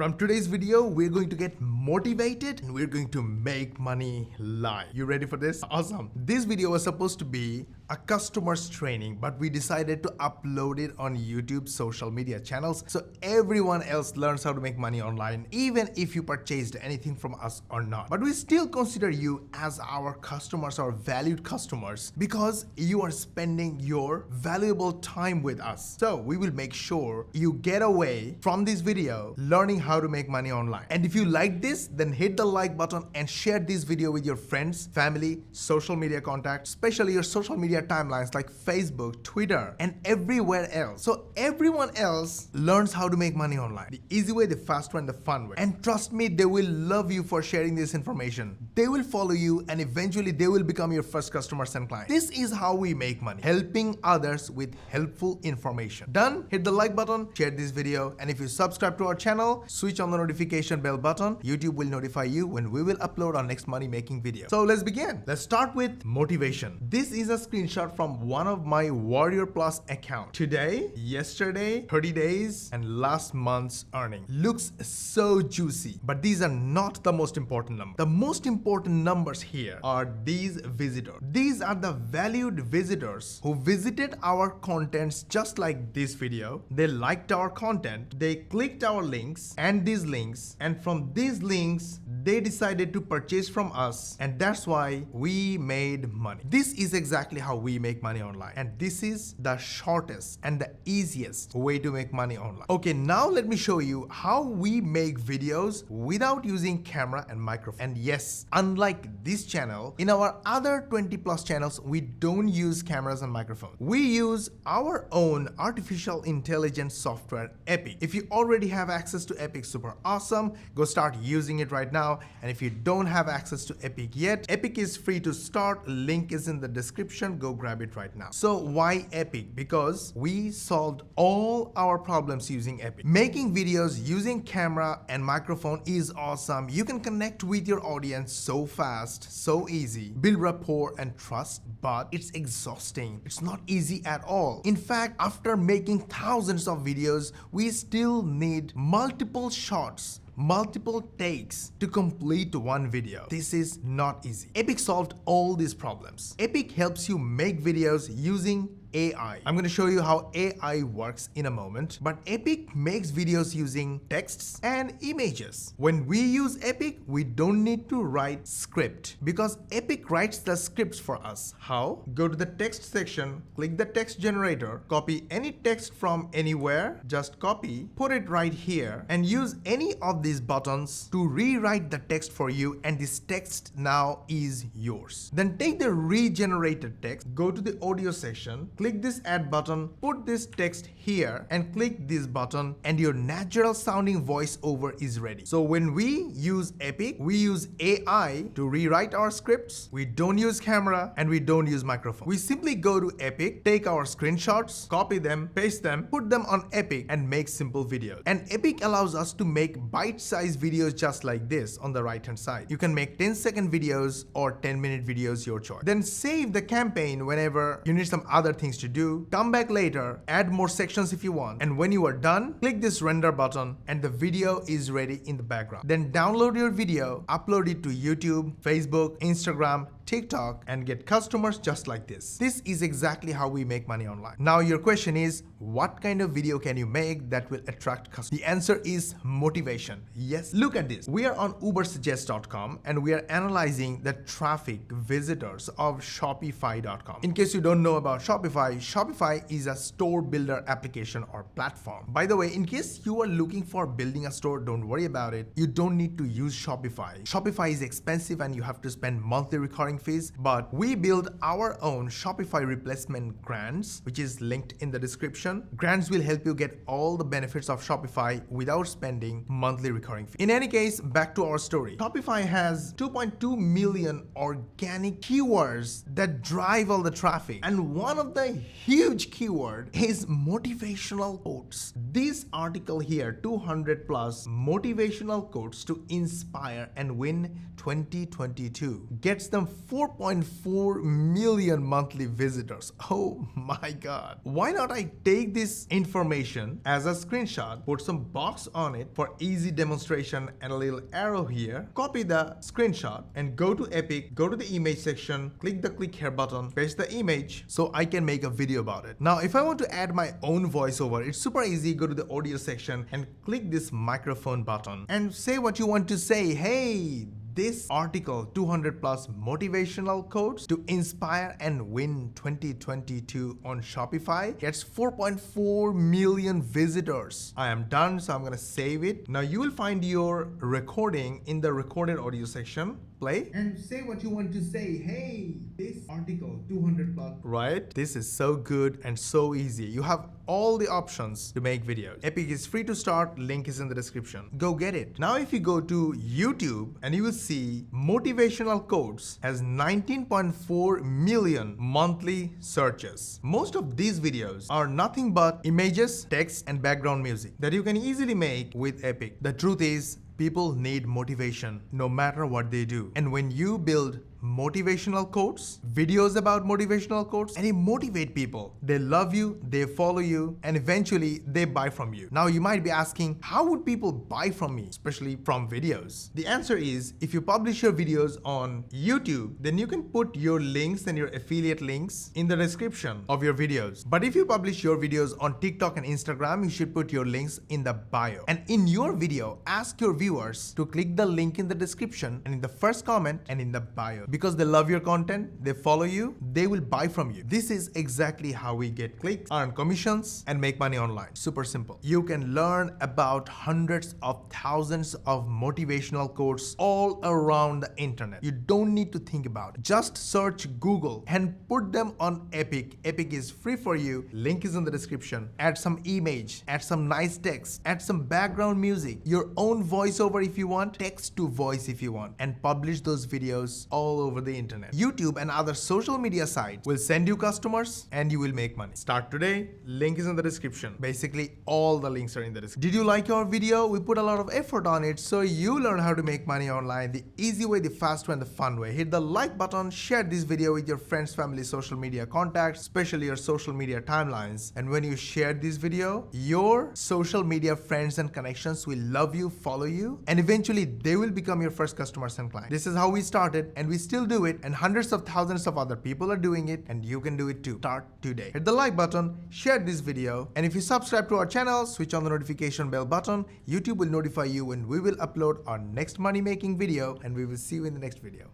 From today's video, we're going to get motivated and we're going to make money live. You ready for this? Awesome. This video was supposed to be a customer's training, but we decided to upload it on YouTube social media channels so everyone else learns how to make money online, even if you purchased anything from us or not. But we still consider you as our customers, our valued customers, because you are spending your valuable time with us. So we will make sure you get away from this video learning how to make money online. And if you like this, then hit the like button and share this video with your friends, family, social media contacts, especially your social media timelines like Facebook, Twitter, and everywhere else. So everyone else learns how to make money online. The easy way, the fast way, and the fun way. And trust me, they will love you for sharing this information. They will follow you and eventually they will become your first customers and clients. This is how we make money, helping others with helpful information. Done? Hit the like button, share this video, and if you subscribe to our channel, switch on the notification bell button. YouTube will notify you when we will upload our next money making video. So let's begin. Let's start with motivation. This is a screenshot from one of my Warrior Plus account. Today, yesterday, 30 days, and last month's earning. Looks so juicy, but these are not the most important numbers. The most important numbers here are these visitors. These are the valued visitors who visited our contents just like this video. They liked our content, they clicked our links and these links, and from these links they decided to purchase from us, and that's why we made money. This is exactly how we make money online, and this is the shortest and the easiest way to make money online. Okay, now let me show you how we make videos without using camera and microphone. And yes, unlike this channel, in our other 20 plus channels, we don't use cameras and microphones. We use our own artificial intelligence software, Epic. If you already have access to Epic, super awesome. Go start using it right now. And if you don't have access to Epic yet, Epic is free to start. Link is in the description. Go grab it right now. So why Epic? Because we solved all our problems using Epic. Making videos using camera and microphone is awesome. You can connect with your audience so fast, so easy, build rapport and trust, but it's exhausting. It's not easy at all. In fact, after making thousands of videos, we still need multiple shots, multiple takes to complete one video. This is not easy. Epic solved all these problems. Epic helps you make videos using AI. I'm going to show you how AI works in a moment, but Epic makes videos using texts and images. When we use Epic, we don't need to write script because Epic writes the scripts for us. How? Go to the text section, click the text generator, copy any text from anywhere, just copy, put it right here, and use any of these buttons to rewrite the text for you, and this text now is yours. Then take the regenerated text, go to the audio section, click this add button, put this text here, and click this button, and your natural sounding voiceover is ready. So when we use Epic, we use AI to rewrite our scripts. We don't use camera and we don't use microphone. We simply go to Epic, take our screenshots, copy them, paste them, put them on Epic, and make simple videos. And Epic allows us to make bite-sized videos just like this on the right hand side. You can make 10-second videos or 10-minute videos, your choice. Then save the campaign whenever you need some other things to do. Come back later, add more sections if you want, and when you are done, click this render button and the video is ready in the background. Then download your video, upload it to YouTube, Facebook, Instagram, TikTok, and get customers just like this. This is exactly how we make money online. Now your question is, what kind of video can you make that will attract customers? The answer is motivation. Yes, look at this. We are on ubersuggest.com and we are analyzing the traffic visitors of Shopify.com. In case you don't know about Shopify, Shopify is a store builder application or platform. By the way, in case you are looking for building a store, don't worry about it. You don't need to use Shopify. Shopify is expensive and you have to spend monthly recurring fees, but we build our own Shopify replacement grants, which is linked in the description. Grants will help you get all the benefits of Shopify without spending monthly recurring fees. In any case, back to our story. Shopify has 2.2 million organic keywords that drive all the traffic, and one of the huge keyword is motivational quotes. This article here, 200 plus motivational quotes to inspire and win 2022, gets them 4.4 million monthly visitors. Oh my god. Why not I take this information as a screenshot, put some box on it for easy demonstration and a little arrow here, copy the screenshot and go to Epic, go to the image section, click the click here button, paste the image so I can make a video about it. Now if I want to add my own voiceover, it's super easy. Go to the audio section and click this microphone button and say what you want to say. Hey, this article, 200 plus motivational quotes to inspire and win 2022 on Shopify, gets 4.4 million visitors. I am done, so I'm gonna save it. Now you will find your recording in the recorded audio section. Play and say what you want to say. Hey, this article, 200 plus. Right? This is so good and so easy. You have all the options to make videos. Epic is free to start. Link is in the description. Go get it. Now if you go to YouTube and you will see motivational quotes has 19.4 million monthly searches. Most of these videos are nothing but images, text, and background music that you can easily make with Epic. The truth is, people need motivation no matter what they do. And when you build motivational quotes, videos about motivational quotes, and you motivate people, they love you, they follow you, and eventually they buy from you. Now you might be asking, how would people buy from me, especially from videos? The answer is, if you publish your videos on YouTube, then you can put your links and your affiliate links in the description of your videos. But if you publish your videos on TikTok and Instagram, you should put your links in the bio. And in your video, ask your viewers to click the link in the description and in the first comment and in the bio. Because they love your content, they follow you, they will buy from you. This is exactly how we get clicks, earn commissions, and make money online. Super simple. You can learn about hundreds of thousands of motivational quotes all around the internet. You don't need to think about it. Just search Google and put them on Epic. Epic is free for you. Link is in the description. Add some image, add some nice text, add some background music, your own voiceover if you want, text to voice if you want, and publish those videos all over the internet. YouTube and other social media sites will send you customers and you will make money. Start today. Link is in the description. Basically, all the links are in the description. Did you like our video? We put a lot of effort on it so you learn how to make money online the easy way, the fast way, and the fun way. Hit the like button, share this video with your friends, family, social media contacts, especially your social media timelines. And when you share this video, your social media friends and connections will love you, follow you, and eventually they will become your first customers and clients. This is how we started, and we still do it, and hundreds of thousands of other people are doing it, and you can do it too. Start today. Hit the like button, share this video, and if you subscribe to our channel, switch on the notification bell button. YouTube will notify you when we will upload our next money making video, and we will see you in the next video.